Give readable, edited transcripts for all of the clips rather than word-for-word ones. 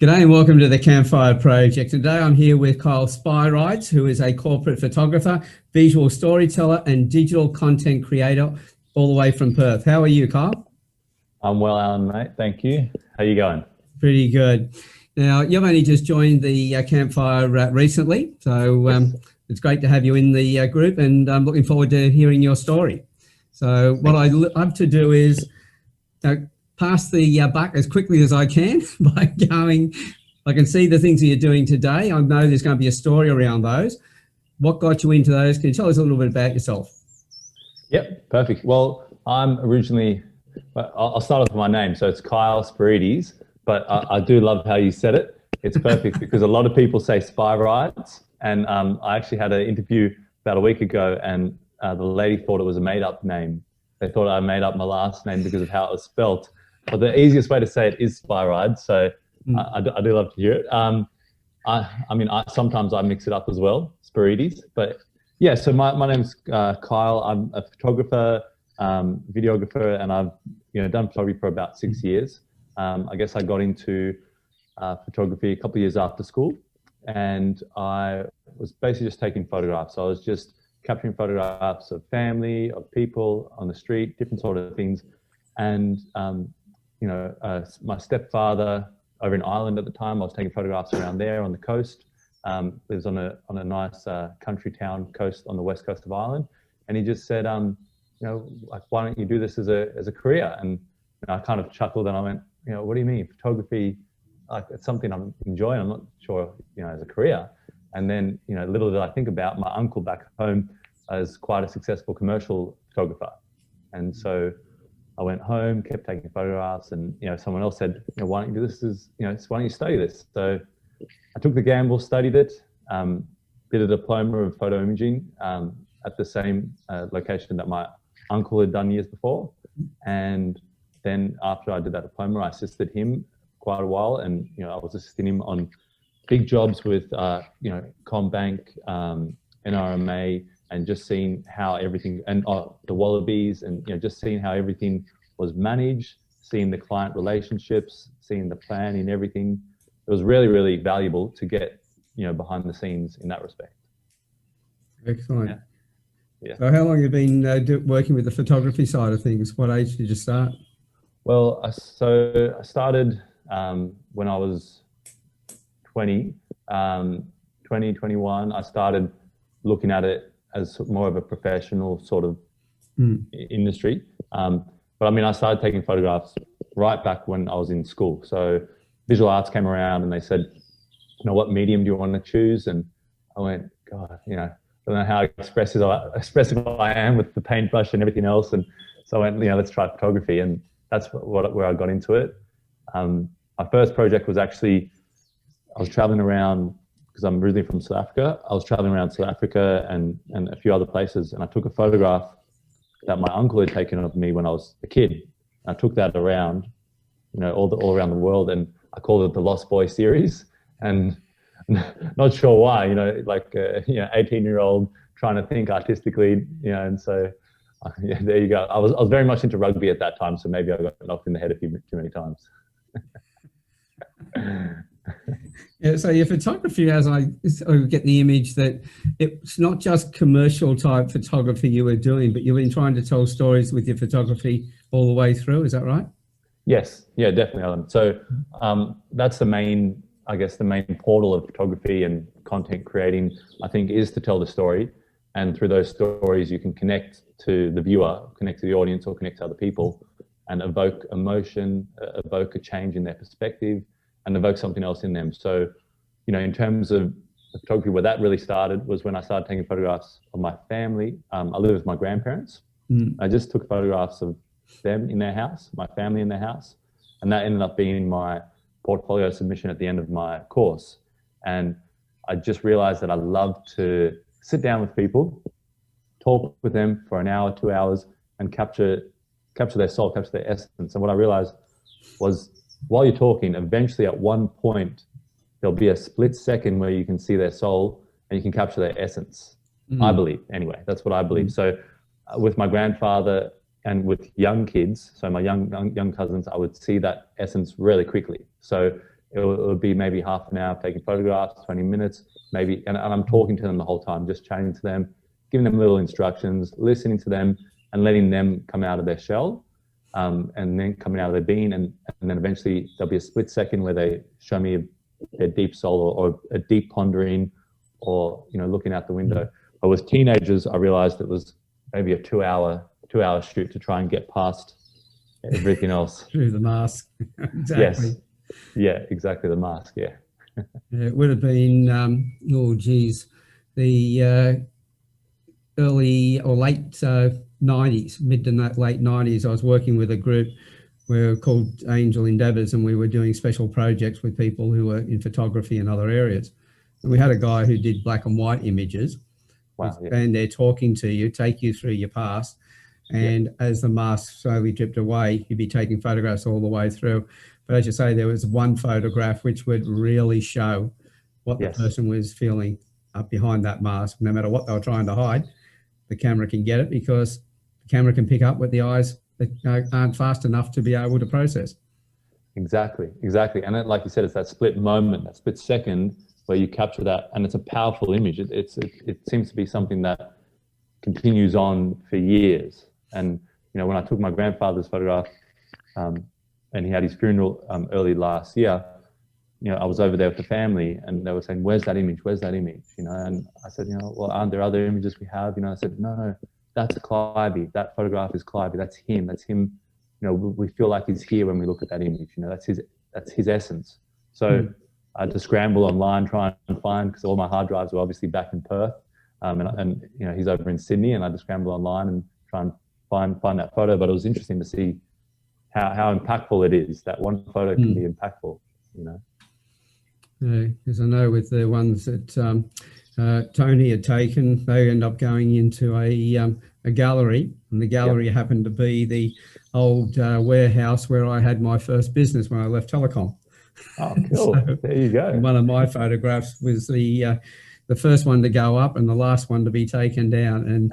G'day and welcome to the Campfire project. Today I'm here with Kyle Spyrides, who is a corporate photographer, visual storyteller and digital content creator all the way from Perth. How are you, Kyle? I'm well, Alan, mate. Thank you. How you going? Pretty good. Now, you've only just joined the Campfire recently, so it's great to have you in the group, and I'm looking forward to hearing your story. So what I love to do is pass the buck as quickly as I can by going, I can see the things that you're doing today. I know there's going to be a story around those. What got you into those? Can you tell us a little bit about yourself? Yep, perfect. Well, I'm originally, I'll start off with my name. So it's Kyle Spyrides, but I do love how you said it. It's perfect because a lot of people say Spyrides. And I actually had an interview about a week ago and the lady thought it was a made up name. They thought I made up my last name because of how it was spelt. But the easiest way to say it is Spyrides, so I do love to hear it. Sometimes I mix it up as well, Spyrides. But yeah, so my name's Kyle. I'm a photographer, videographer, and I've done photography for about 6 years. I guess I got into photography a couple of years after school, and I was basically just taking photographs. So I was just capturing photographs of family, of people on the street, different sort of things, and my stepfather over in Ireland at the time, I was taking photographs around there on the coast. Lives on a nice country town coast on the west coast of Ireland, and he just said, why don't you do this as a career? And I kind of chuckled and I went, what do you mean photography? Like it's something I'm enjoying. I'm not sure, as a career. And then, little did I think about my uncle back home as quite a successful commercial photographer, and so I went home, kept taking photographs, and someone else said, why don't you do this? Why don't you study this? So I took the gamble, studied it, did a diploma of photo imaging at the same location that my uncle had done years before. And then after I did that diploma, I assisted him quite a while, and I was assisting him on big jobs with Combank, NRMA, and just seeing how everything, and the Wallabies, and just seeing how everything was managed, seeing the client relationships, seeing the plan and everything. It was really, really valuable to get behind the scenes in that respect. Excellent. Yeah. So how long have you been working with the photography side of things? What age did you start? Well, I started when I was 20, 21. I started looking at it as more of a professional sort of industry. But I started taking photographs right back when I was in school. So visual arts came around and they said, what medium do you want to choose? And I went, God, I don't know how expressive I am with the paintbrush and everything else. And so I went, let's try photography. And that's where I got into it. My first project was actually, I was traveling around, because I'm originally from South Africa. I was traveling around South Africa and a few other places, and I took a photograph that my uncle had taken of me when I was a kid. And I took that around, all around the world, and I called it the Lost Boy series. And not sure why, 18-year-old trying to think artistically, and so there you go. I was very much into rugby at that time, so maybe I got knocked in the head too many times. Yeah, so your photography, as I get the image that it's not just commercial type photography you were doing, but you've been trying to tell stories with your photography all the way through. Is that right? Yes, yeah, definitely, Alan. So that's the main portal of photography and content creating, I think, is to tell the story. And through those stories, you can connect to the viewer, connect to the audience, or connect to other people and evoke emotion, evoke a change in their perspective, and evoke something else in them. So, in terms of photography, where that really started was when I started taking photographs of my family. I live with my grandparents. I just took photographs of them in their house, my family in their house. And that ended up being my portfolio submission at the end of my course. And I just realized that I love to sit down with people, talk with them for an hour, 2 hours, and capture their soul, capture their essence. And what I realized was, while you're talking, eventually at one point, there'll be a split second where you can see their soul and you can capture their essence. I believe, anyway, that's what I believe. So with my grandfather and with young kids, so my young cousins, I would see that essence really quickly. So it would be maybe half an hour taking photographs, 20 minutes, maybe, and I'm talking to them the whole time, just chatting to them, giving them little instructions, listening to them, and letting them come out of their shell, and then coming out of their being, and then eventually there'll be a split second where they show me their deep soul or a deep pondering, or looking out the window. But with teenagers, I realized it was maybe a two-hour shoot to try and get past everything else. Through the mask. Exactly. Yes. Yeah, exactly, the mask. Yeah. It would have been the early or late 90s, mid to late 90s. I was working with a group called Angel Endeavours, and we were doing special projects with people who were in photography and other areas. And we had a guy who did black and white images. Wow. Yeah. And they're talking to you, take you through your past. And as the mask slowly dripped away, you'd be taking photographs all the way through. But as you say, there was one photograph which would really show what the person was feeling up behind that mask. No matter what they were trying to hide, the camera can get it, because the camera can pick up what the eyes aren't fast enough to be able to process. Exactly. And like you said, it's that split moment, that split second where you capture that, and it's a powerful image. It seems to be something that continues on for years. And when I took my grandfather's photograph, and he had his funeral early last year, I was over there with the family, and they were saying, "Where's that image? Where's that image?" And I said, "Well, aren't there other images we have?" I said, "No, that's Clivey. That photograph is Clivey. That's him. That's him. We feel like he's here when we look at that image. That's his essence." So I had to scramble online, try and find, because all my hard drives were obviously back in Perth, and he's over in Sydney, and I had to scramble online and try and find that photo. But it was interesting to see how impactful it is. That one photo can be impactful. Because I know with the ones that Tony had taken, they end up going into a gallery, and the gallery happened to be the old warehouse where I had my first business when I left telecom. Oh, cool. So, there you go. One of my photographs was the first one to go up and the last one to be taken down. And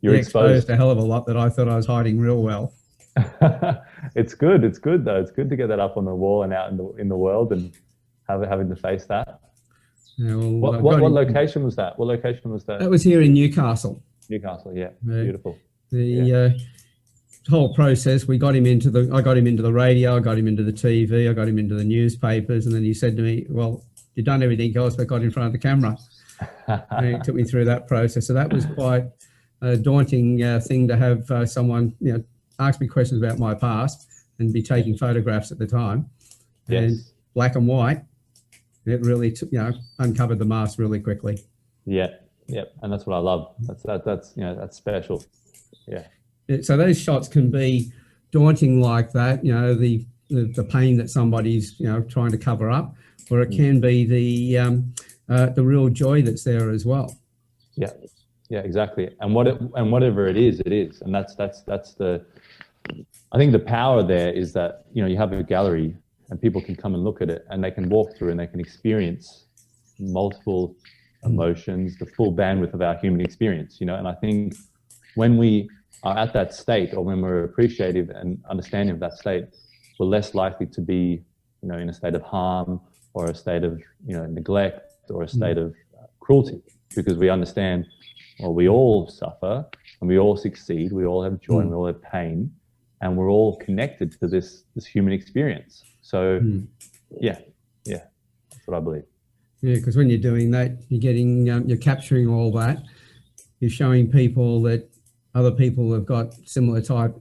you're exposed a hell of a lot that I thought I was hiding real well. It's good though. It's good to get that up on the wall and out in the world, and having to face that. Yeah, well, what location was that? What location was that? That was here in Newcastle. Newcastle, yeah. Beautiful. The whole process, I got him into the radio, I got him into the TV, I got him into the newspapers, and then he said to me, "Well, you've done everything else but got in front of the camera." And he took me through that process. So that was quite a daunting thing to have someone, ask me questions about my past and be taking photographs at the time. Yes. And black and white, it really uncovered the mask really quickly. Yeah, and that's what I love. That's special. Yeah. So those shots can be daunting like that, the pain that somebody's trying to cover up, or it can be the real joy that's there as well. Yeah, exactly. And whatever it is, and that's the. I think the power there is that you have a gallery and people can come and look at it, and they can walk through and they can experience multiple emotions, the full bandwidth of our human experience. And I think when we are at that state, or when we're appreciative and understanding of that state, we're less likely to be, in a state of harm or a state of, neglect or a state of cruelty, because we understand, well, we all suffer and we all succeed, we all have joy and we all have pain, and we're all connected to this human experience. So, yeah, that's what I believe. Yeah, because when you're doing that, you're getting, you're capturing all that. You're showing people that other people have got similar type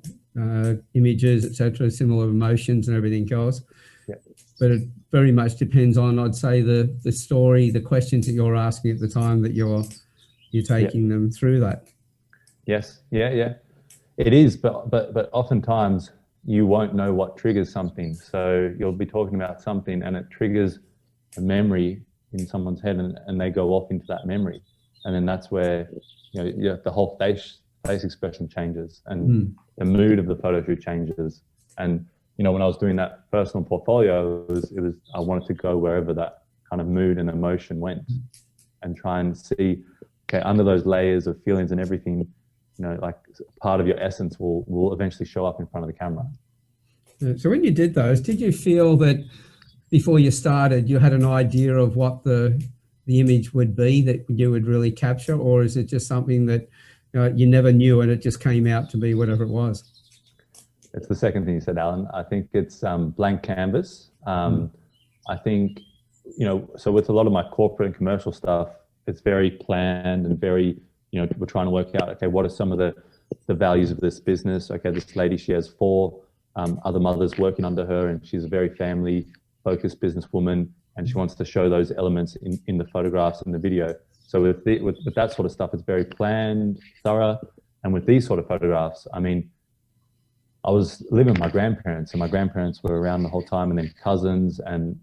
images, etc., similar emotions and everything else. Yeah. But it very much depends on, I'd say, the story, the questions that you're asking at the time that you're taking them through that. Yes. Yeah. It is, but oftentimes you won't know what triggers something. So you'll be talking about something and it triggers a memory in someone's head, and they go off into that memory, and then that's where the whole face expression changes, and the mood of the photo shoot changes. And when I was doing that personal portfolio, it was I wanted to go wherever that kind of mood and emotion went, and try and see, okay, under those layers of feelings and everything, like part of your essence will eventually show up in front of the camera. So when you did those, did you feel that before you started, you had an idea of what the image would be that you would really capture, or is it just something that you never knew and it just came out to be whatever it was? It's the second thing you said, Alan. I think it's blank canvas. I think, so with a lot of my corporate and commercial stuff, it's very planned and very, we're trying to work out, okay, what are some of the values of this business? Okay, this lady, she has 4 other mothers working under her, and she's a very family-focused businesswoman, and she wants to show those elements in the photographs and the video. So with that sort of stuff, it's very planned, thorough. And with these sort of photographs, I mean, I was living with my grandparents, and my grandparents were around the whole time, and then cousins and,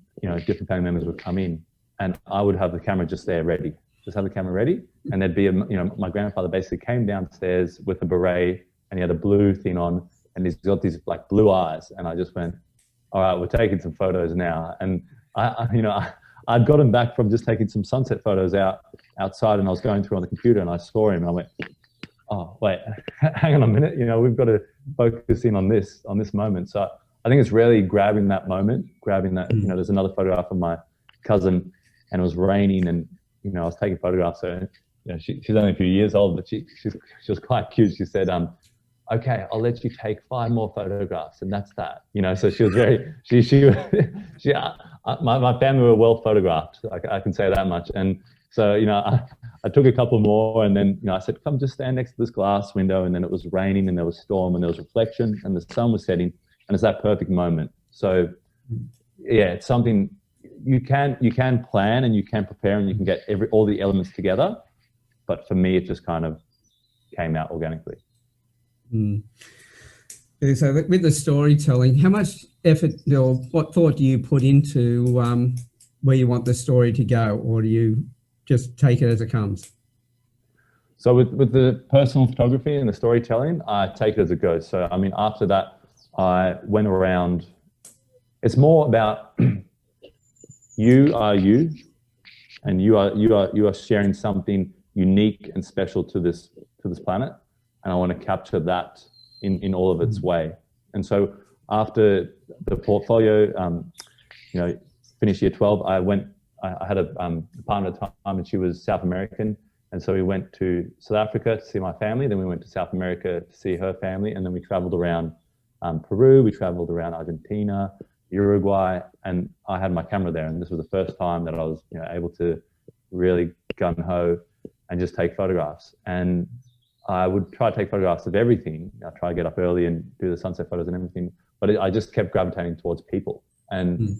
different family members would come in, and I would have the camera just there ready. Just have the camera ready, and there'd be my grandfather basically came downstairs with a beret, and he had a blue thing on, and he's got these like blue eyes, and I just went, all right, we're taking some photos now. And I'd gotten back from just taking some sunset photos outside, and I was going through on the computer, and I saw him, and I went, oh wait, hang on a minute, we've got to focus in on this moment. So I think it's really grabbing that moment, grabbing that. There's another photograph of my cousin, and it was raining, and I was taking photographs. So, she's only a few years old, but she was quite cute. She said, okay, I'll let you take 5 more photographs, and that's that. So she was very, my family were well photographed. I can say that much. And so, I took a couple more, and then, I said, come just stand next to this glass window. And then it was raining, and there was storm, and there was reflection, and the sun was setting, and it's that perfect moment. So yeah, it's something you can plan, and you can prepare, and you can get all the elements together. But for me, it just kind of came out organically. So with the storytelling, how much effort or what thought do you put into where you want the story to go, or do you just take it as it comes? So with the personal photography and the storytelling, I take it as it goes. So I mean, after that, I went around. It's more about you are you, and you are sharing something unique and special to this planet, and I want to capture that in all of its way. And so after the portfolio, finished year 12, I had a partner at the time, and she was South American. And so we went to South Africa to see my family. Then we went to South America to see her family. And then we traveled around Peru. We traveled around Argentina, Uruguay, and I had my camera there. And this was the first time that I was able to really gung-ho and just take photographs. And I would try to take photographs of everything. I try to get up early and do the sunset photos and everything. But I just kept gravitating towards people. And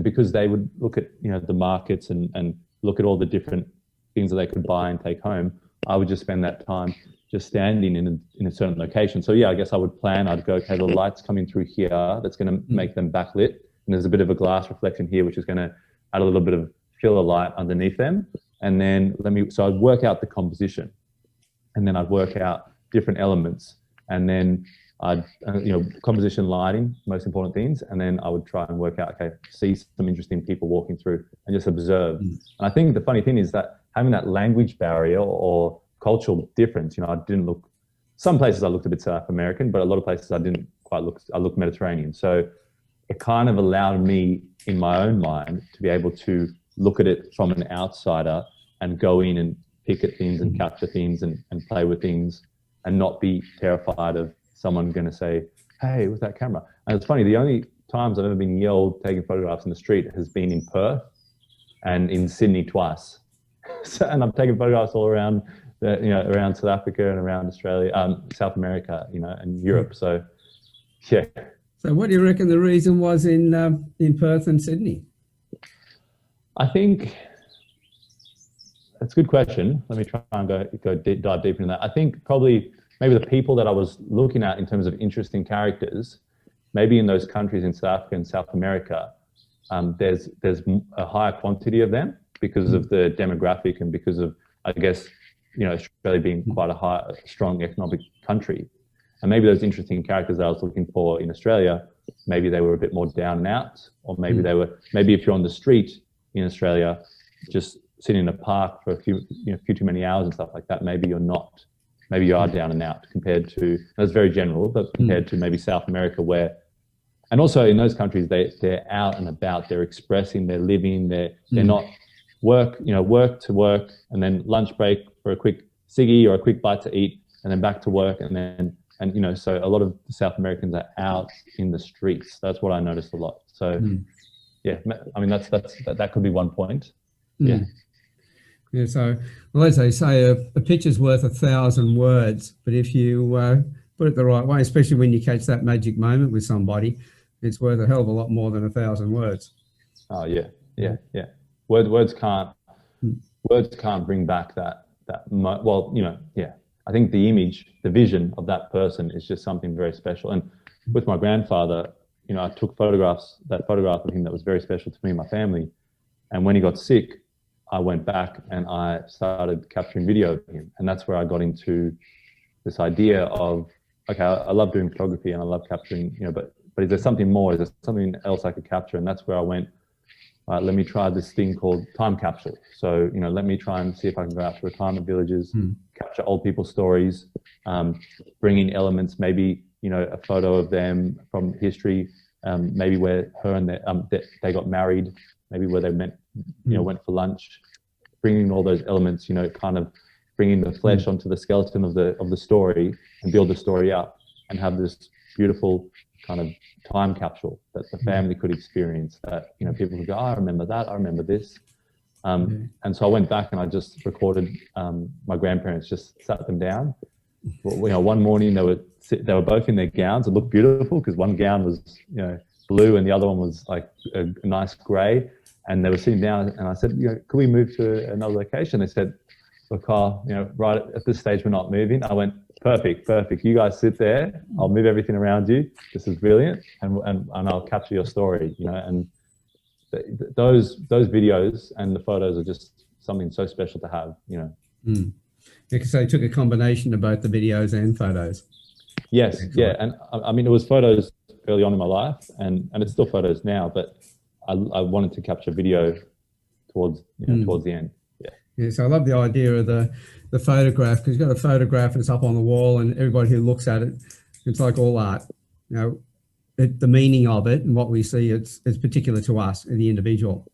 because they would look at the markets and look at all the different things that they could buy and take home, I would just spend that time just standing in a certain location. So yeah, I guess I would plan. I'd go, okay, the light's coming through here. That's going to make them backlit, and there's a bit of a glass reflection here, which is going to add a little bit of filler light underneath them. And then so I'd work out the composition, and then I'd work out different elements, and then I'd, composition, lighting, most important things. And then I would try and work out, okay, see some interesting people walking through and just observe. And I think the funny thing is that having that language barrier or cultural difference, I didn't look, some places I looked a bit South American, but a lot of places I didn't quite look, I looked Mediterranean. So it kind of allowed me in my own mind to be able to look at it from an outsider and go in and pick at things and capture things and play with things and not be terrified of someone going to say, hey, with that camera. And it's funny, the only times I've ever been yelled taking photographs in the street has been in Perth and in Sydney twice. And I've taken photographs all around, around South Africa and around Australia, South America, and Europe. So, yeah. So what do you reckon the reason was in Perth and Sydney? I think that's a good question. Let me try and dive deep into that. I think probably maybe the people that I was looking at in terms of interesting characters, maybe in those countries in South Africa and South America, there's a higher quantity of them because of the demographic and because of, I guess, Australia being quite a strong economic country. And maybe those interesting characters that I was looking for in Australia, maybe they were a bit more down and out, or maybe maybe if you're on the street in Australia, just sitting in a park for a few too many hours and stuff like that, maybe you're not. Maybe you are down and out compared to, that's very general, but compared to maybe South America where and also in those countries, they're out and about, they're expressing, they're living, they're not work to work, and then lunch break for a quick ciggy or a quick bite to eat, and then back to work, and so a lot of South Americans are out in the streets. That's what I noticed a lot. So yeah, I mean that could be one point. Yeah. Yeah, so, well, as they say, a picture's worth 1,000 words, but if you put it the right way, especially when you catch that magic moment with somebody, it's worth a hell of a lot more than 1,000 words. Oh yeah. Words can't bring back well, I think the image, the vision of that person is just something very special. And with my grandfather, I took that photograph of him that was very special to me and my family. And when he got sick, I went back and I started capturing video of him. And that's where I got into this idea of, okay, I love doing photography and I love capturing, but is there something more? Is there something else I could capture? And that's where I went, let me try this thing called time capsule. So, let me try and see if I can go out to retirement villages, capture old people's stories, bring in elements, maybe, a photo of them from history, maybe where her and they got married, maybe where they met, went for lunch, bringing all those elements, kind of bringing the flesh onto the skeleton of the story and build the story up and have this beautiful kind of time capsule that the family could experience, that people could go, I remember that, I remember this. And so I went back and I just recorded my grandparents, just sat them down. One morning they were both in their gowns. It looked beautiful because one gown was blue and the other one was like a nice grey, and they were sitting down and I said, could we move to another location? They said, look, Kyle, right at this stage we're not moving. I went, perfect. You guys sit there. I'll move everything around you. This is brilliant, and I'll capture your story. And those videos and the photos are just something so special to have. Because they took a combination of both the videos and photos. Yes, yeah, and I mean it was photos early on in my life, and it's still photos now, but I wanted to capture video towards the end. Yeah, so I love the idea of the photograph, because you've got a photograph and it's up on the wall and everybody who looks at it, it's like all art. The meaning of it and what we see, it's particular to us, the individual.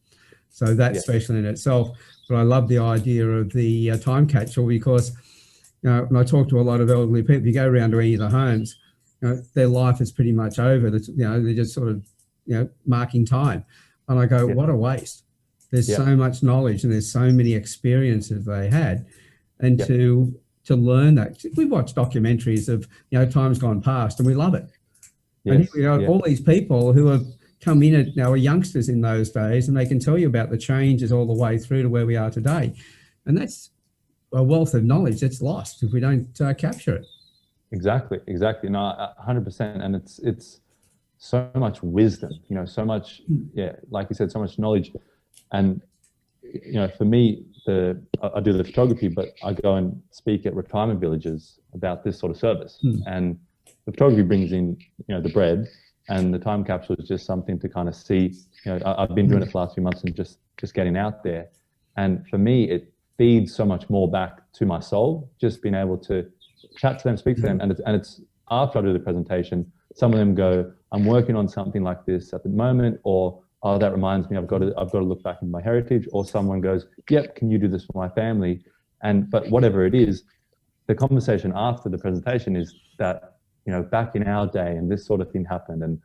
So that's special in itself. But I love the idea of the time capsule, because when I talk to a lot of elderly people, if you go around to any of the homes, their life is pretty much over. They're just sort of marking time. And I go, what a waste. There's so much knowledge and there's so many experiences they had. And to learn that, we watch documentaries of, times gone past and we love it. Yes. And here we are, all these people who have come in are youngsters in those days, and they can tell you about the changes all the way through to where we are today. And that's a wealth of knowledge that's lost if we don't capture it. Exactly. No, 100%. And it's so much wisdom, so much, like you said, so much knowledge. And, for me, I do the photography, but I go and speak at retirement villages about this sort of service. And the photography brings in, the bread, and the time capsule is just something to kind of see. I've been doing it for the last few months and just getting out there. And for me, it feeds so much more back to my soul, just being able to chat to them, speak to them. And it's after I do the presentation, some of them go, I'm working on something like this at the moment, or, oh, that reminds me, I've got to look back into my heritage. Or someone goes, yep, can you do this for my family? But whatever it is, the conversation after the presentation is that, back in our day and this sort of thing happened, and,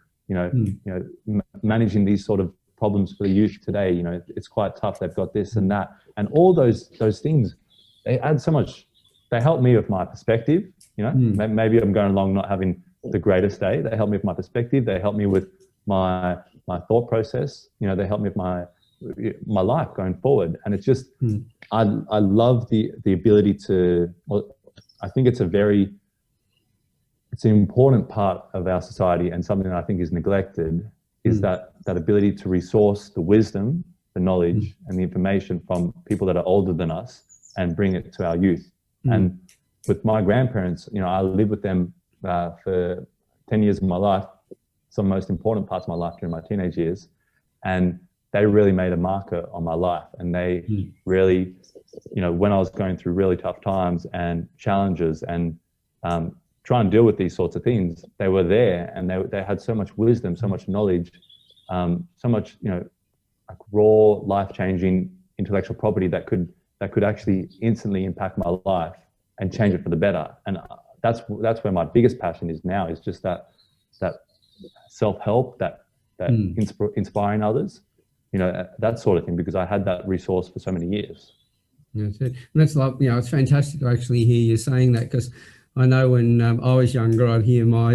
managing these sort of problems for the youth today, it's quite tough. They've got this and that, and all those things, they add so much. They help me with my perspective. Maybe I'm going along not having the greatest day. They help me with my perspective. They help me with my thought process. They help me with my life going forward. And it's just, I love the ability to. Well, I think it's an important part of our society, and something that I think is neglected, is that ability to resource the wisdom, the knowledge, and the information from people that are older than us and bring it to our youth. And with my grandparents, I lived with them for 10 years of my life, some of the most important parts of my life during my teenage years. And they really made a marker on my life. And they really, when I was going through really tough times and challenges and try and deal with these sorts of things, they were there, and they had so much wisdom, so much knowledge, so much, you know, like raw, life-changing intellectual property that could actually instantly impact my life and change it for the better. And that's where my biggest passion is now, is just that self-help, that inspiring others, you know, that sort of thing, because I had that resource for so many years. That's it. And that's like, you know, it's fantastic to actually hear you saying that, because I know when I was younger, I'd hear my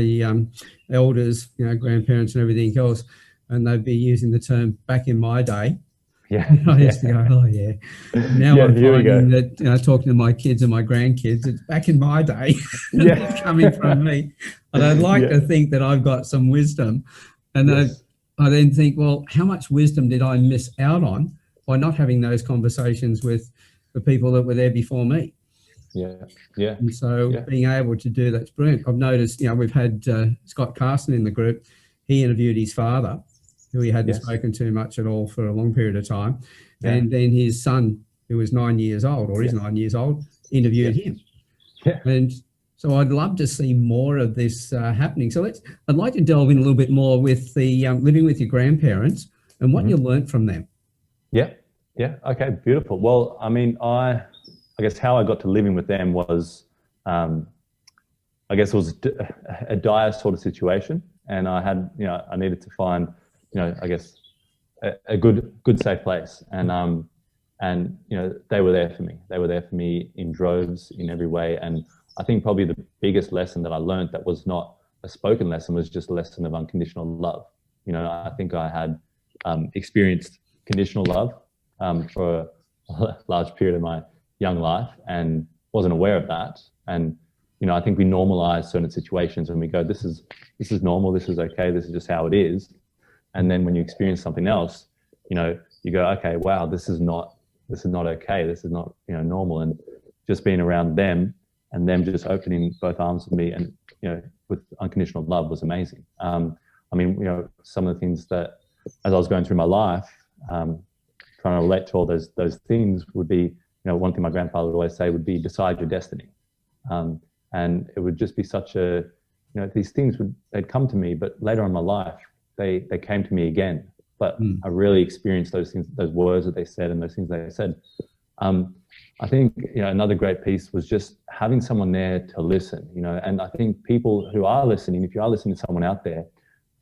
elders, you know, grandparents and everything else, and they'd be using the term "back in my day." Yeah. And I used to go, oh yeah. Now Yeah, I'm here we finding go. that, you know, talking to my kids and my grandkids, it's back in my day. Yeah. It's coming from me. And I'd like to think that I've got some wisdom. And Yes. I then think, well, how much wisdom did I miss out on by not having those conversations with the people that were there before me? Yeah. Yeah. And so Yeah. being able to do that's brilliant. I've noticed, you know, we've had Scott Carson in the group. He interviewed his father, who he hadn't spoken to much at all for a long period of time. Yeah. And then his son, who was 9 years old, or is 9 years old, interviewed him. Yeah. And so I'd love to see more of this happening. So I'd like to delve in a little bit more with the living with your grandparents and what you learnt from them. Yeah. Yeah. Okay. Beautiful. Well, I mean, I guess how I got to living with them was, I guess it was a dire sort of situation, and I had, you know, I needed to find, you know, I guess a good safe place, and you know, they were there for me. They were there for me in droves, in every way. And I think probably the biggest lesson that I learned, that was not a spoken lesson, was just a lesson of unconditional love. You know, I think I had experienced conditional love for a large period of my young life, and wasn't aware of that. And, you know, I think we normalize certain situations and we go, this is normal, this is okay, this is just how it is. And then when you experience something else, you know, you go, okay, wow, this is not okay, this is not, you know, normal. And just being around them and them just opening both arms with me, and, you know, with unconditional love, was amazing. I mean, you know, some of the things that, as I was going through my life, trying to relate to all those things, would be, you know, one thing my grandfather would always say would be, decide your destiny. And it would just be such a, you know, these things they'd come to me, but later on in my life, they came to me again. But I really experienced those things, those words that they said, and those things they said. I think, you know, another great piece was just having someone there to listen, you know. And I think people who are listening, if you are listening to someone out there,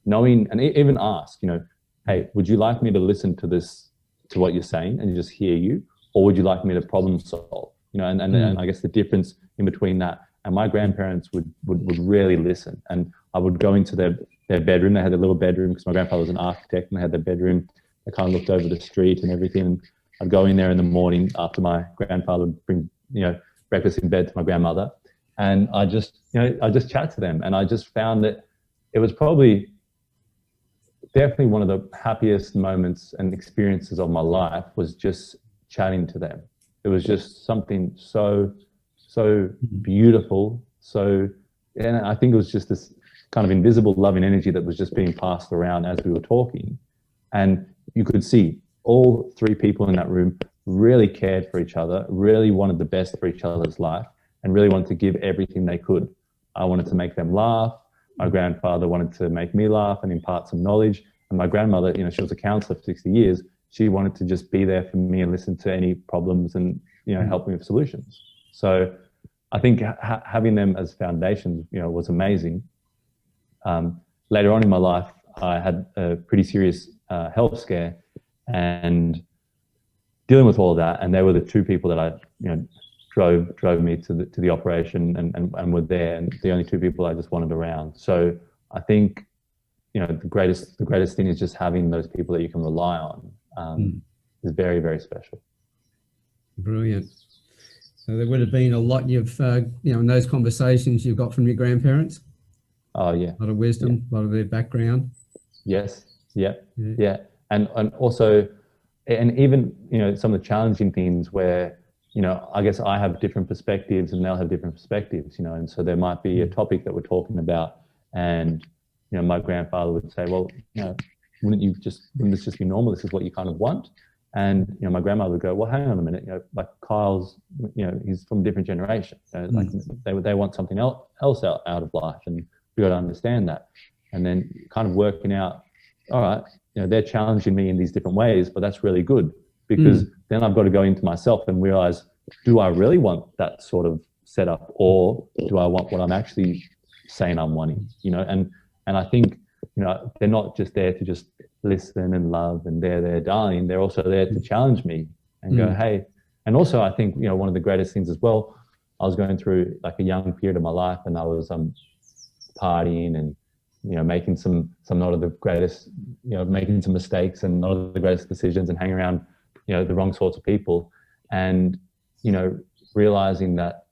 knowing, and even ask, you know, hey, would you like me to listen to this, to what you're saying, and just hear you? Or would you like me to problem solve? You know, and I guess the difference in between that. And my grandparents would really listen. And I would go into their bedroom. They had a little bedroom, because my grandfather was an architect, and they had their bedroom. They kind of looked over the street and everything. And I'd go in there in the morning after my grandfather would bring, you know, breakfast in bed to my grandmother. And I just chat to them. And I just found that it was probably definitely one of the happiest moments and experiences of my life, was just chatting to them. It was just something so beautiful. And I think it was just this kind of invisible loving energy that was just being passed around as we were talking. And you could see all three people in that room really cared for each other, really wanted the best for each other's life, and really wanted to give everything they could. I wanted to make them laugh. My grandfather wanted to make me laugh and impart some knowledge. And my grandmother, you know, she was a counselor for 60 years. She wanted to just be there for me and listen to any problems and, you know, help me with solutions. So I think having them as foundations, you know, was amazing. Later on in my life, I had a pretty serious health scare, and dealing with all of that. And they were the two people that I, you know, drove me to the operation, and were there, and the only two people I just wanted around. So I think, you know, the greatest thing is just having those people that you can rely on. Is very, very special. Brilliant. So there would have been a lot you've, you know, in those conversations you've got from your grandparents. Oh yeah. A lot of wisdom, a lot of their background. Yes. Yeah. And also, and even, you know, some of the challenging things where, you know, I guess I have different perspectives and they'll have different perspectives, you know, and so there might be a topic that we're talking about, and, you know, my grandfather would say, well, you know, wouldn't this just be normal? This is what you kind of want. And, you know, my grandmother would go, well, hang on a minute, you know, like Kyle's, you know, he's from a different generation. You know, like they want something else out of life, and we got to understand that. And then kind of working out, all right, you know, they're challenging me in these different ways, but that's really good, because then I've got to go into myself and realize, do I really want that sort of setup, or do I want what I'm actually saying I'm wanting, you know? And I think, you know, they're not just there to just listen and love and they're there, darling. They're also there to challenge me and go, hey. And also, I think, you know, one of the greatest things as well, I was going through like a young period of my life, and I was partying and, you know, making some not of the greatest, you know, making some mistakes and not of the greatest decisions, and hanging around, you know, the wrong sorts of people. And, you know, realizing that,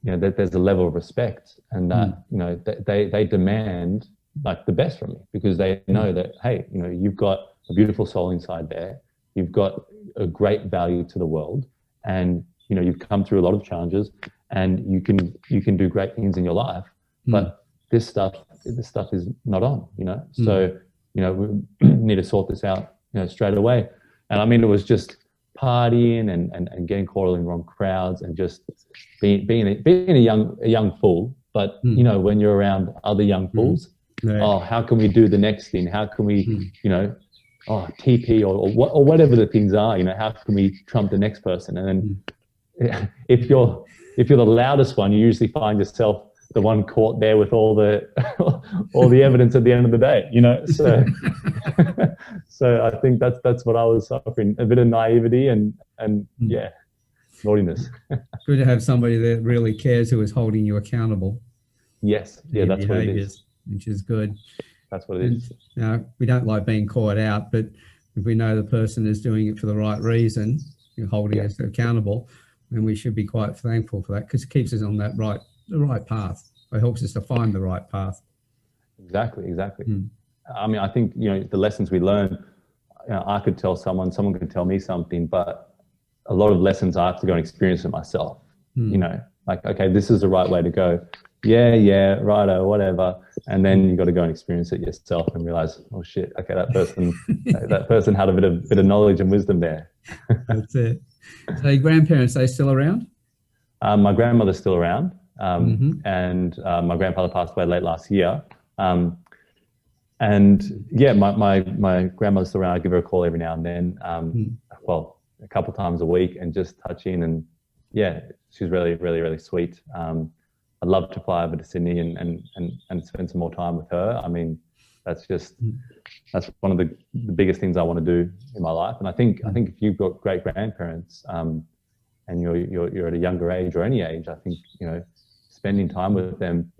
you know, that there's a level of respect, and that, you know, they demand like the best from me, because they know that, hey, you know, you've got a beautiful soul inside there. You've got a great value to the world, and, you know, you've come through a lot of challenges, and you can do great things in your life. But this stuff is not on, you know. So, you know, we need to sort this out, you know, straight away. And I mean, it was just partying and getting caught in wrong crowds, and just being a young fool. But you know, when you're around other young fools, oh, how can we do the next thing? How can we, you know, TP or whatever the things are, you know, how can we trump the next person? And then if you're the loudest one, you usually find yourself the one caught there with all the evidence at the end of the day, you know. So so I think that's what I was suffering, a bit of naivety and yeah, naughtiness. Good to have somebody that really cares, who is holding you accountable. Yes, yeah, that's what it is. Which is good. That's what it is. You know, we don't like being caught out, but if we know the person is doing it for the right reason, holding us accountable, then we should be quite thankful for that, because it keeps us on that the right path. It helps us to find the right path. Exactly. I mean, I think, you know, the lessons we learn, you know, I could tell someone could tell me something, but a lot of lessons I have to go and experience it myself. You know, like, okay, this is the right way to go. Yeah, righto, whatever. And then you got to go and experience it yourself and realize, oh shit, okay, that person had a bit of knowledge and wisdom there. That's it. So your grandparents, are they still around? My grandmother's still around. And my grandfather passed away late last year. And yeah, my grandmother's still around. I give her a call every now and then. Well, a couple times a week, and just touch in. And yeah, she's really, really, really sweet. I'd love to fly over to Sydney and spend some more time with her. I mean, that's one of the biggest things I want to do in my life. And I think if you've got great grandparents, and you're at a younger age or any age, I think, you know, spending time with them,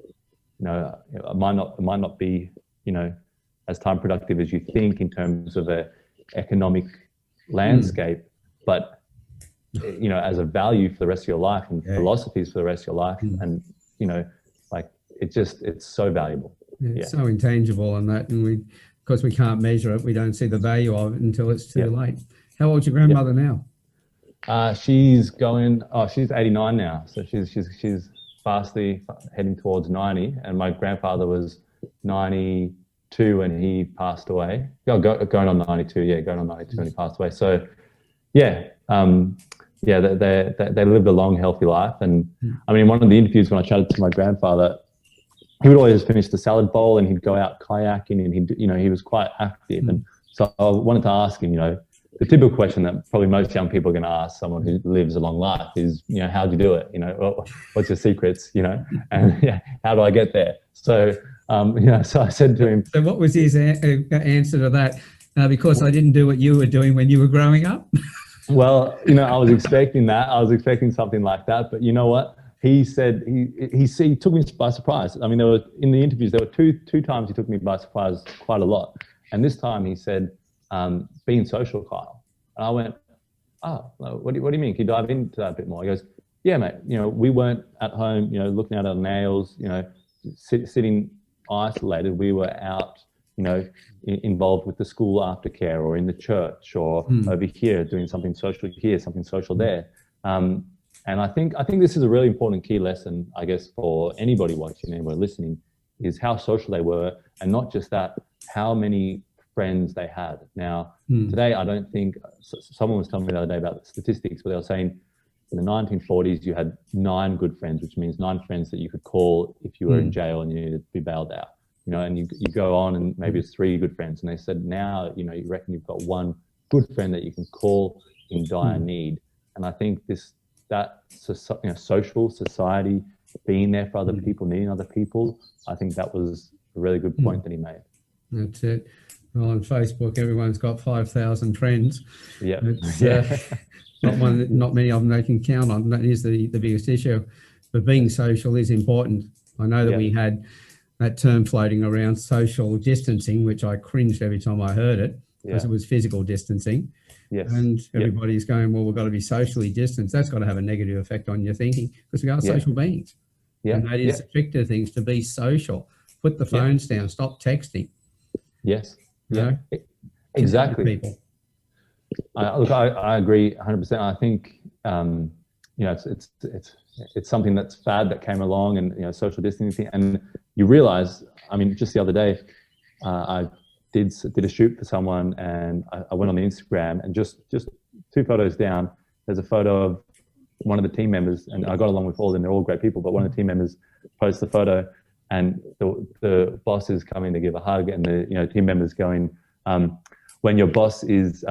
you know, it might not be, you know, as time productive as you think in terms of a economic landscape, but, you know, as a value for the rest of your life, and philosophies for the rest of your life, and, you know, like it's so valuable. It's so intangible, and because we can't measure it, we don't see the value of it until it's too late. How old's your grandmother now? She's 89 now, so she's fastly heading towards 90, and my grandfather was 92 when he passed away. Going on 92, going on 92 when he passed away. So they lived a long, healthy life. And I mean, one of the interviews when I chatted to my grandfather, he would always finish the salad bowl and he'd go out kayaking, and he was quite active. And so I wanted to ask him, you know, the typical question that probably most young people are going to ask someone who lives a long life is, you know, how do you do it? You know, what's your secrets? You know, and how do I get there? So, you know, so I said to him. So what was his answer to that? Because I didn't do what you were doing when you were growing up. Well, you know, I was expecting that. I was expecting something like that. But you know what? He said he took me by surprise. I mean, in the interviews, there were two times he took me by surprise quite a lot. And this time he said, being social, Kyle. And I went, oh, what do you mean? Can you dive into that a bit more? He goes, yeah, mate, you know, we weren't at home, you know, looking at our nails, you know, sitting isolated. We were out, you know, involved with the school aftercare, or in the church, or over here doing something social here, something social there. And I think this is a really important key lesson, I guess, for anybody watching, anybody listening, is how social they were, and not just that, how many friends they had. Now, today, I don't think, someone was telling me the other day about the statistics, but they were saying in the 1940s, you had 9 good friends, which means 9 friends that you could call if you were in jail and you needed to be bailed out. You know, and you go on and maybe it's 3 good friends. And they said now, you know, you reckon you've got 1 good friend that you can call in dire need. And I think social society, being there for other people, needing other people, I think that was a really good point that he made. That's it. Well, on Facebook, everyone's got 5,000 friends. Yeah. It's not many of them they can count on. That is the biggest issue. But being social is important. I know that we had that term floating around, social distancing, which I cringed every time I heard it, because it was physical distancing. Yes. And everybody's going, well, we've got to be socially distanced. That's got to have a negative effect on your thinking, because we are social beings. Yeah. And that is the stricter things, to be social. Put the phones down, stop texting. Yes. You know? Exactly. People. I agree 100%. I think, you know, it's something that's fad that came along, and, you know, social distancing, and you realize, I mean, just the other day, I did a shoot for someone, and I went on the Instagram, and just 2 photos down, there's a photo of one of the team members, and I got along with all of them. They're all great people, but one of the team members posts the photo, and the boss is coming to give a hug, and the team members going, when your boss is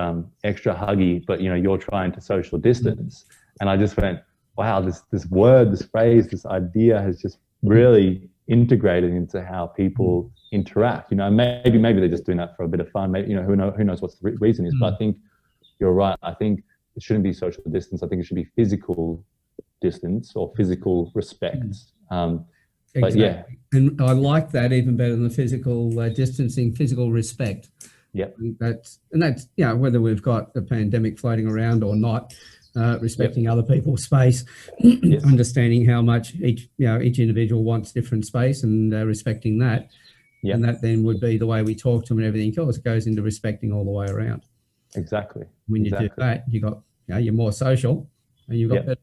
extra huggy, but you're trying to social distance. And I just went, wow, this word, this phrase, this idea has just really integrated into how people interact. Maybe they're just doing that for a bit of fun. Maybe, who knows what the reason is. But I think you're right. I think it shouldn't be social distance. I think it should be physical distance or physical respect. Exactly. But yeah. And I like that even better than the physical distancing, physical respect. Yeah. That's whether we've got a pandemic floating around or not, respecting other people's space, understanding how much each individual wants different space, and respecting that. Yeah. And that then would be the way we talk to them and everything else. It goes into respecting all the way around. Exactly. When you do that, you're more social, and you've got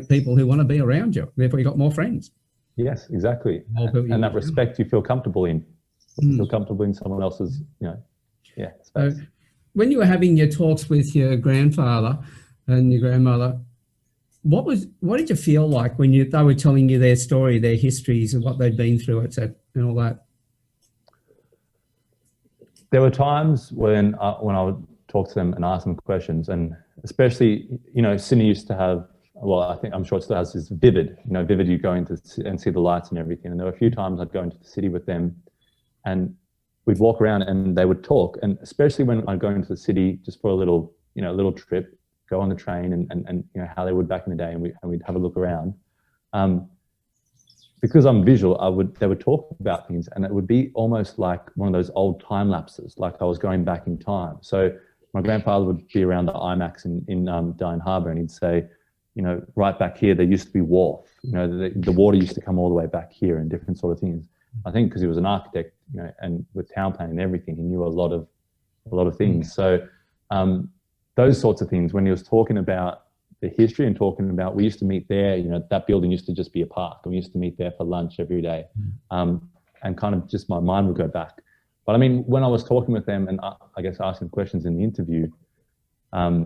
people who want to be around you. Therefore, you've got more friends. Yes, exactly. And that respect you feel comfortable in. You feel comfortable in someone else's, space. So when you were having your talks with your grandfather and your grandmother, what did you feel like when they were telling you their story, their histories, and what they'd been through, etc., and all that? There were times when I would talk to them and ask them questions, and especially, Sydney used to have, I'm sure it still has, this Vivid. Vivid, you go into and see the lights and everything. And there were a few times I'd go into the city with them, and we'd walk around and they would talk. And especially when I'd go into the city just for a little trip, go on the train, and how they would back in the day, and we'd have a look around. Because I'm visual, they would talk about things, and it would be almost like one of those old time lapses, like I was going back in time. So my grandfather would be around the IMAX in Dyne Harbour, and he'd say, right back here, there used to be wharf. The water used to come all the way back here, and different sort of things. I think because he was an architect, and with town planning and everything, he knew a lot of things. So those sorts of things, when he was talking about the history and talking about, we used to meet there, that building used to just be a park, and we used to meet there for lunch every day. And kind of just my mind would go back. But I mean, when I was talking with them and I guess asking questions in the interview, I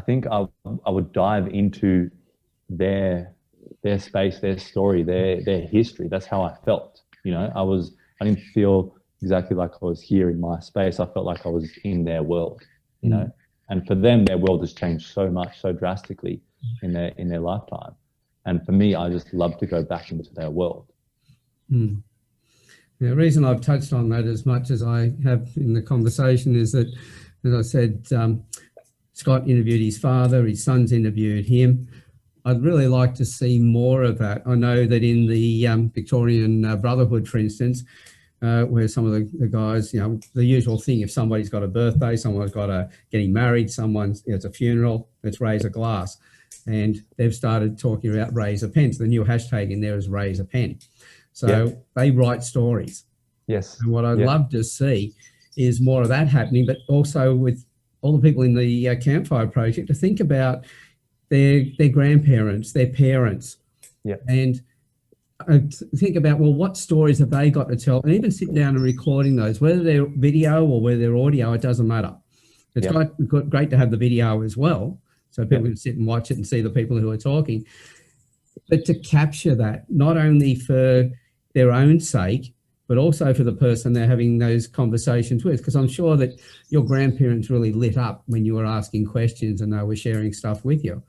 think I would dive into their space, their story, their history. That's how I felt. I didn't feel exactly like I was here in my space. I felt like I was in their world, and for them, their world has changed so much, so drastically in their lifetime. And for me, I just love to go back into their world. The reason I've touched on that as much as I have in the conversation is that, as I said, Scott interviewed his father, his sons interviewed him. I'd really like to see more of that. I know that in the Victorian Brotherhood, for instance, where some of the guys, the usual thing, if somebody's got a birthday, someone's got getting married, it's a funeral, let's raise a glass. And they've started talking about raise a pen. So the new hashtag in there is raise a pen. So they write stories. Yes. And what I'd love to see is more of that happening, but also with all the people in the Campfire project to think about their grandparents, their parents, and think about, well, what stories have they got to tell? And even sitting down and recording those, whether they're video or whether they're audio, it doesn't matter. It's great to have the video as well, so people can sit and watch it and see the people who are talking. But to capture that, not only for their own sake, but also for the person they're having those conversations with. Because I'm sure that your grandparents really lit up when you were asking questions and they were sharing stuff with you.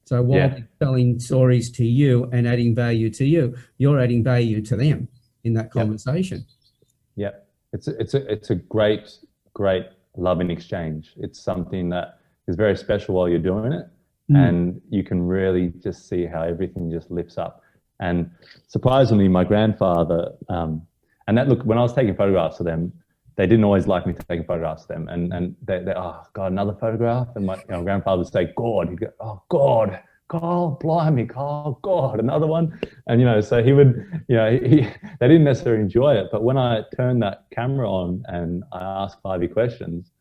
So while they're telling stories to you and adding value to you, you're adding value to them in that conversation. Yeah, it's a great loving exchange. It's something that is very special while you're doing it. And you can really just see how everything just lifts up. And surprisingly, my grandfather, and that, look, when I was taking photographs of them, they didn't always like me taking photographs of them. And they oh, God, another photograph? And my grandfather would say, God. He'd go, oh, God, Carl, blimey, Carl, God, another one. And, so he would, they didn't necessarily enjoy it. But when I turned that camera on and I asked Clivey questions,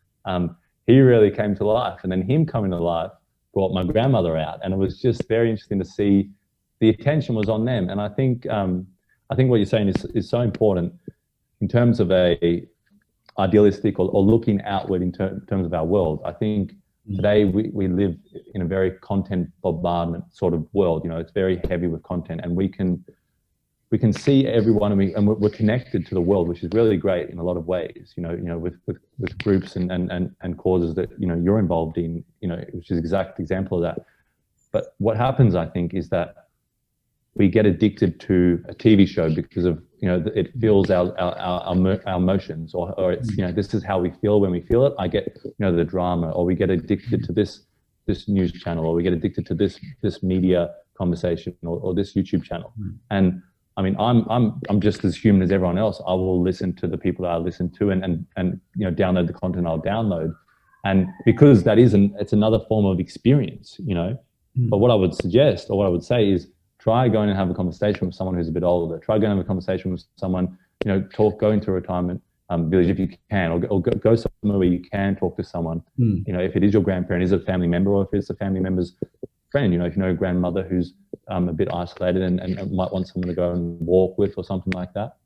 he really came to life. And then him coming to life brought my grandmother out. And it was just very interesting to see the attention was on them. And I think what you're saying is so important in terms of a idealistic or looking outward in terms of our world. I think today we live in a very content bombardment sort of world. It's very heavy with content, and we can see everyone, and we're connected to the world, which is really great in a lot of ways. With groups and causes that you're involved in, which is an exact example of that. But what happens, I think, is that we get addicted to a TV show because of it fills our emotions, or it's this is how we feel when we feel it. I get the drama, or we get addicted to this news channel, or we get addicted to this media conversation, or this YouTube channel. And I mean, I'm just as human as everyone else. I will listen to the people that I listen to, and download the content I'll download, and because it's another form of experience, But what I would suggest, or what I would say, is try going and have a conversation with someone who's a bit older. Try going and have a conversation with someone, go into a retirement village if you can, or go somewhere where you can talk to someone. If it is your grandparent, is it a family member, or if it's a family member's friend, if you know a grandmother who's a bit isolated and might want someone to go and walk with or something like that.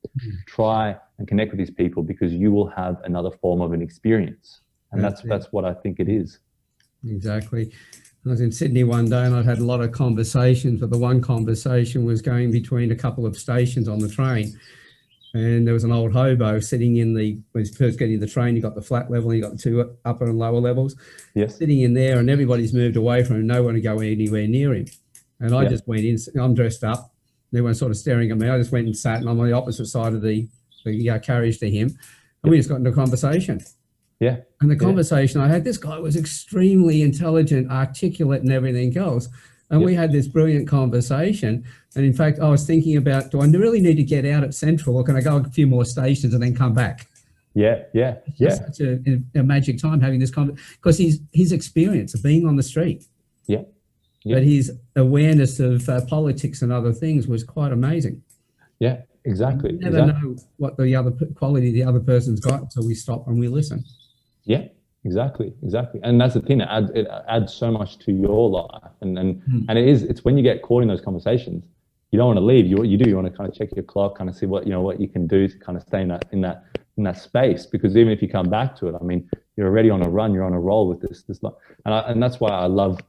Try and connect with these people, because you will have another form of an experience. And that's what I think it is. Exactly. I was in Sydney one day and I'd had a lot of conversations, but the one conversation was going between a couple of stations on the train. And there was an old hobo sitting when he's first getting the train, you got the flat level and you got the two upper and lower levels. Yes. Sitting in there, and everybody's moved away from him. No one to go anywhere near him. And I just went in, I'm dressed up. Everyone's sort of staring at me. I just went and sat, and I'm on the opposite side of the carriage to him. And we just got into a conversation. Yeah. And the conversation I had, this guy was extremely intelligent, articulate and everything else. And we had this brilliant conversation. And in fact, I was thinking about, do I really need to get out at Central, or can I go a few more stations and then come back? Yeah. It's such a magic time having this conversation, because his experience of being on the street. Yeah. But his awareness of politics and other things was quite amazing. Yeah, exactly. You never know what the other quality the other person's got until we stop and we listen. Yeah, exactly. And that's the thing, it adds so much to your life. And it's when you get caught in those conversations, you don't want to leave. You want to kind of check your clock, kind of see what you can do to kind of stay in that space, because even if you come back to it, I mean, you're already on a run, you're on a roll with this and that's why I love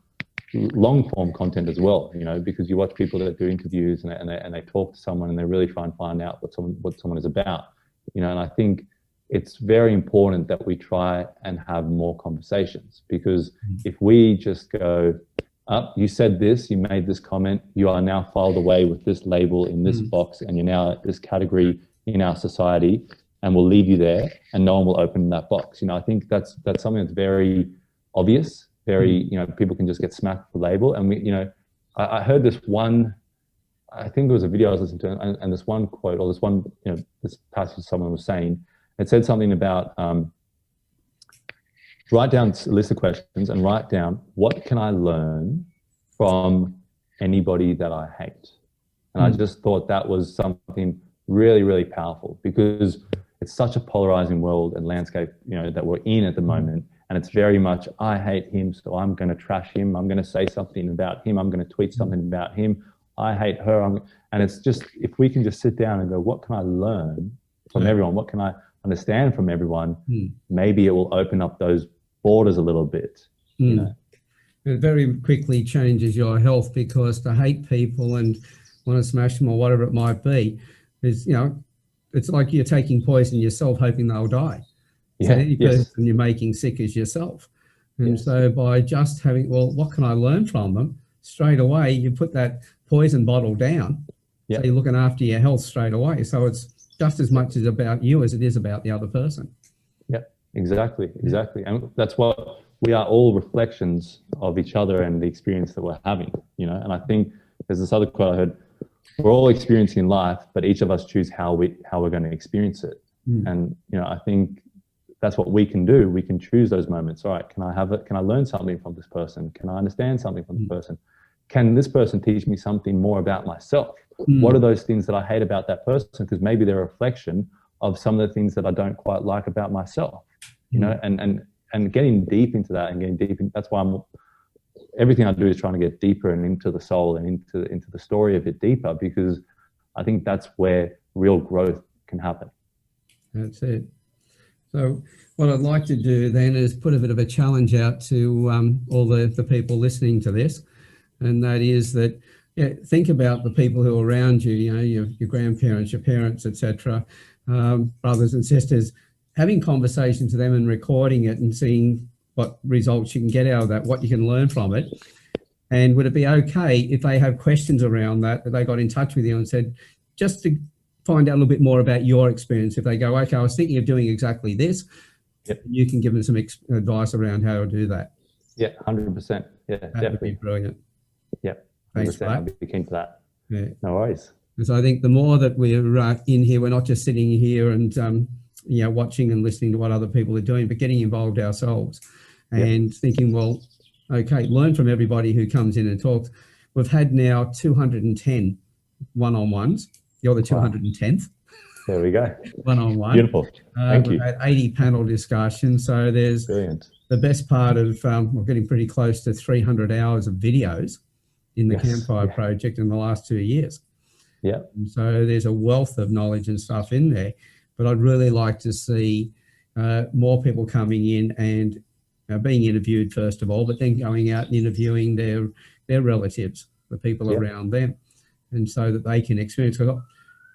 long form content as well, because you watch people that do interviews and they talk to someone and they really try and find out what someone is about, and I think it's very important that we try and have more conversations, because if we just go, you said this, you made this comment, you are now filed away with this label in this box, and you're now at this category in our society, and we'll leave you there, and no one will open that box. I think that's something that's very obvious. Very, people can just get smacked with the label. And I heard this one, I think it was a video I was listening to, and this one quote, or this one, this passage someone was saying, it said something about write down a list of questions and write down, what can I learn from anybody that I hate? And I just thought that was something really, really powerful, because it's such a polarizing world and landscape, that we're in at the moment. And it's very much, I hate him, so I'm going to trash him. I'm going to say something about him. I'm going to tweet something about him. I hate her. And it's just, if we can just sit down and go, what can I learn from everyone? What can I understand from everyone? Maybe it will open up those borders a little bit, you know? It very quickly changes your health, because to hate people and want to smash them or whatever it might be is, you know, it's like you're taking poison yourself, hoping they'll die. So any person you're making sick is yourself. And so by just having, well, what can I learn from them? Straight away, you put that poison bottle down. So you're looking after your health straight away. So it's just as much as about you as it is about the other person. Yeah, exactly. And that's what we are, all reflections of each other and the experience that we're having, you know. And I think there's this other quote I heard, we're all experiencing life, but each of us choose how we're going to experience it. And, you know, I think that's what we can do. We can choose those moments. All right, can I learn something from this person? Can I understand something from this person? Can this person teach me something more about myself? What are those things that I hate about that person? Because maybe they're a reflection of some of the things that I don't quite like about myself, you know, and getting deep into that and getting deep in, that's why everything I do is trying to get deeper and into the soul and into the story a bit deeper, because I think that's where real growth can happen. That's it. So what I'd like to do then is put a bit of a challenge out to all the people listening to this, and that is that, think about the people who are around you, you know, your grandparents, your parents, etc., brothers and sisters, having conversations with them and recording it and seeing what results you can get out of that, what you can learn from it. And would it be okay if they have questions around that they got in touch with you and said, just to find out a little bit more about your experience? If they go, okay, I was thinking of doing exactly this, you can give them some advice around how to do that. Yeah, 100%. Yeah, that definitely. would be brilliant. Yeah, 100%. Thanks for that. I'd be keen for that. Yeah. No worries. So I think the more that we're in here, we're not just sitting here and you know, watching and listening to what other people are doing, but getting involved ourselves and thinking, well, okay, learn from everybody who comes in and talks. We've had now 210 one-on-ones. You're the 210th. There we go. One-on-one. Beautiful. Thank you. We've had 80 panel discussions. So there's the best part of, we're getting pretty close to 300 hours of videos in the Campfire project in the last 2 years. Yeah. And so there's a wealth of knowledge and stuff in there, but I'd really like to see more people coming in and being interviewed first of all, but then going out and interviewing their relatives, the people around them, and so that they can experience. Because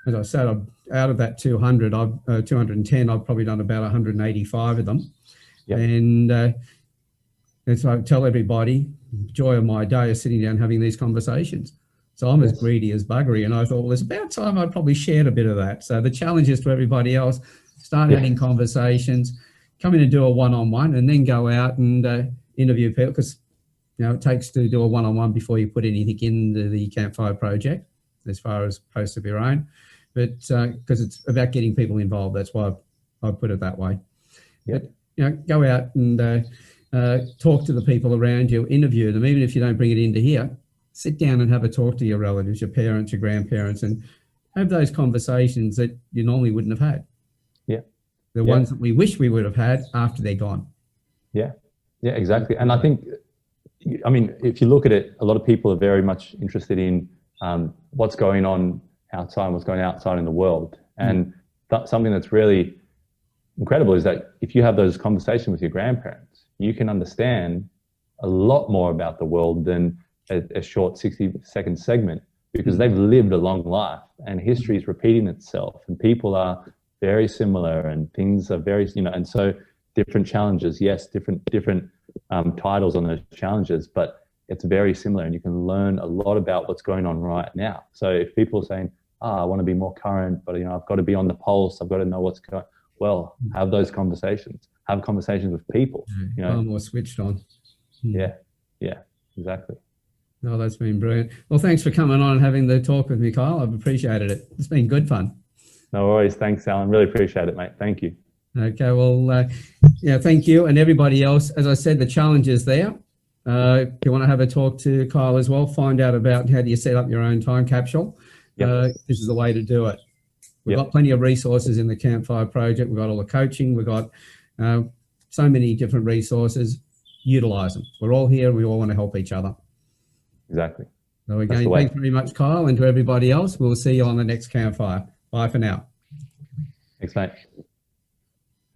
as I said, out of that 210, I've probably done about 185 of them. Yep. And so I tell everybody, joy of my day is sitting down having these conversations. So I'm as greedy as buggery, and I thought, well, it's about time I'd probably shared a bit of that. So the challenge is to everybody else, start having conversations, come in and do a one-on-one, and then go out and interview people, because you know it takes to do a one-on-one before you put anything into the Campfire project, as far as posts of your own. But because it's about getting people involved, that's why I put it that way. Yep. But you know, go out and talk to the people around you, interview them, even if you don't bring it into here. Sit down and have a talk to your relatives, your parents, your grandparents, and have those conversations that you normally wouldn't have had. Yeah. The ones that we wish we would have had after they're gone. Yeah. Yeah, exactly. And I think, I mean, if you look at it, a lot of people are very much interested in what's going on outside, what's going outside in the world. And something that's really incredible is that if you have those conversations with your grandparents, you can understand a lot more about the world than a short 60-second segment, because they've lived a long life and history is repeating itself and people are very similar and things are very, you know, and so different challenges, yes, different titles on those challenges, but it's very similar and you can learn a lot about what's going on right now. So if people are saying, I want to be more current, but you know, I've got to be on the pulse, I've got to know what's going, well, have those conversations, have conversations with people, you know. More switched on. Yeah, yeah, exactly. No, that's been brilliant. Well, thanks for coming on and having the talk with me, Kyle. I've appreciated it. It's been good fun. No worries. Thanks, Alan. Really appreciate it, mate. Thank you. Okay, well, yeah, thank you. And everybody else, as I said, the challenge is there. If you want to have a talk to Kyle as well, find out about how do you set up your own time capsule. This is the way to do it. We've got plenty of resources in the Campfire project. We've got all the coaching. We've got so many different resources. Utilize them. We're all here. We all want to help each other. Exactly. So again, thanks very much, Kyle, and to everybody else. We'll see you on the next Campfire. Bye for now. Thanks, mate.